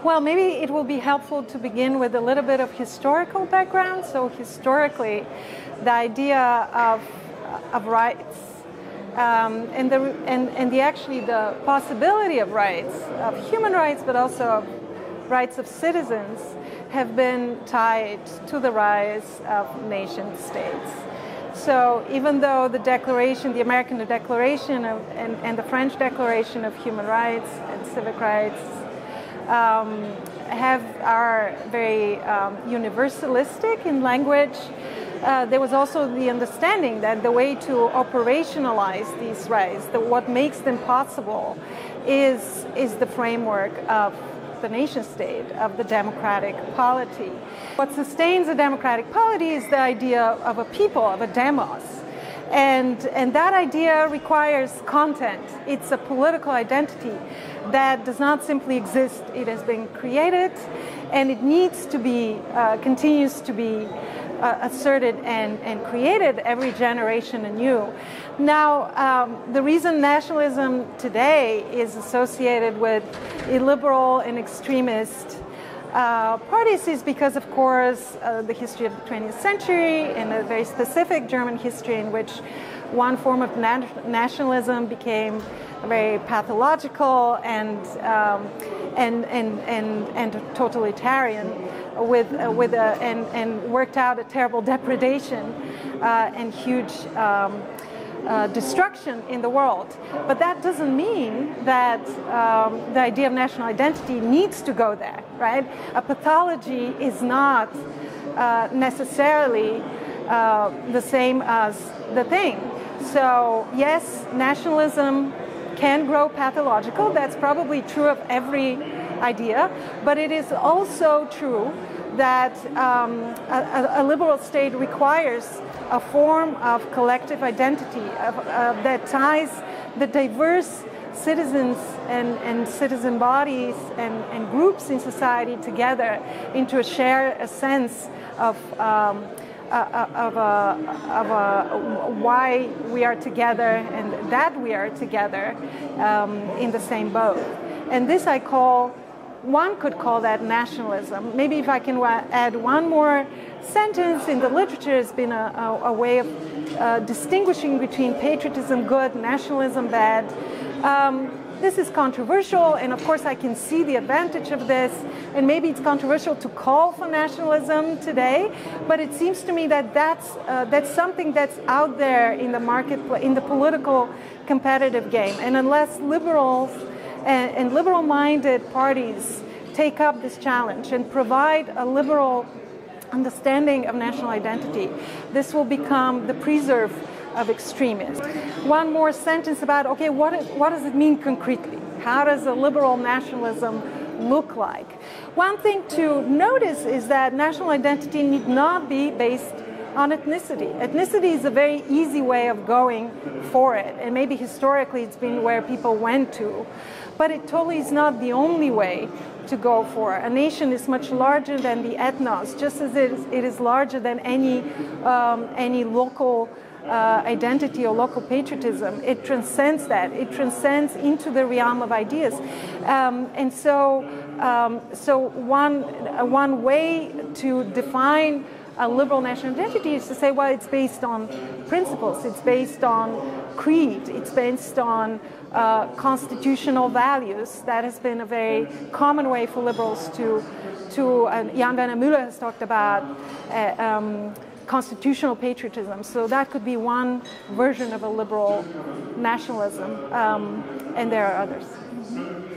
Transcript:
Well, maybe it will be helpful to begin with a little bit of historical background. So historically, the idea of rights and the possibility of rights, of human rights, but also of rights of citizens, have been tied to the rise of nation states. So even though the Declaration, the American Declaration and the French Declaration of Human Rights and Civic Rights are very universalistic in language, there was also the understanding that the way to operationalize these rights, what makes them possible, is the framework of the nation state, of the democratic polity. What sustains a democratic polity is the idea of a people, of a demos. And that idea requires content. It's a political identity that does not simply exist. It has been created, and it needs to be, continues to be asserted and created every generation anew. Now, the reason nationalism today is associated with illiberal and extremist parties is because, of course, the history of the 20th century and a very specific German history in which one form of nationalism became very pathological and totalitarian, and worked out a terrible depredation and huge destruction in the world. But that doesn't mean that the idea of national identity needs to go there, right? A pathology is not necessarily the same as the thing. So yes, nationalism can grow pathological. That's probably true of every idea, but it is also true that a liberal state requires a form of collective identity that ties the diverse citizens and citizen bodies and groups in society together into a sense of why we are together and that we are together in the same boat. And this one could call that nationalism. Maybe if I can add one more sentence, in the literature has been a way of distinguishing between patriotism good, nationalism bad. This is controversial, and of course I can see the advantage of this, and maybe it's controversial to call for nationalism today, but it seems to me that that's something that's out there in the marketplace, in the political competitive game. And unless liberals and liberal-minded parties take up this challenge and provide a liberal understanding of national identity, this will become the preserve of extremists. One more sentence about, okay, what does it mean concretely? How does a liberal nationalism look like? One thing to notice is that national identity need not be based on ethnicity. Ethnicity is a very easy way of going for it, and maybe historically it's been where people went to, but it totally is not the only way to go for. A nation is much larger than the ethnos, just as it is larger than any local identity or local patriotism. It transcends that. It transcends into the realm of ideas. And so one way to define a liberal national identity is to say, well, it's based on principles, it's based on creed, it's based on constitutional values. That has been a very common way for liberals to Jan Werner Müller has talked about constitutional patriotism. So that could be one version of a liberal nationalism, and there are others.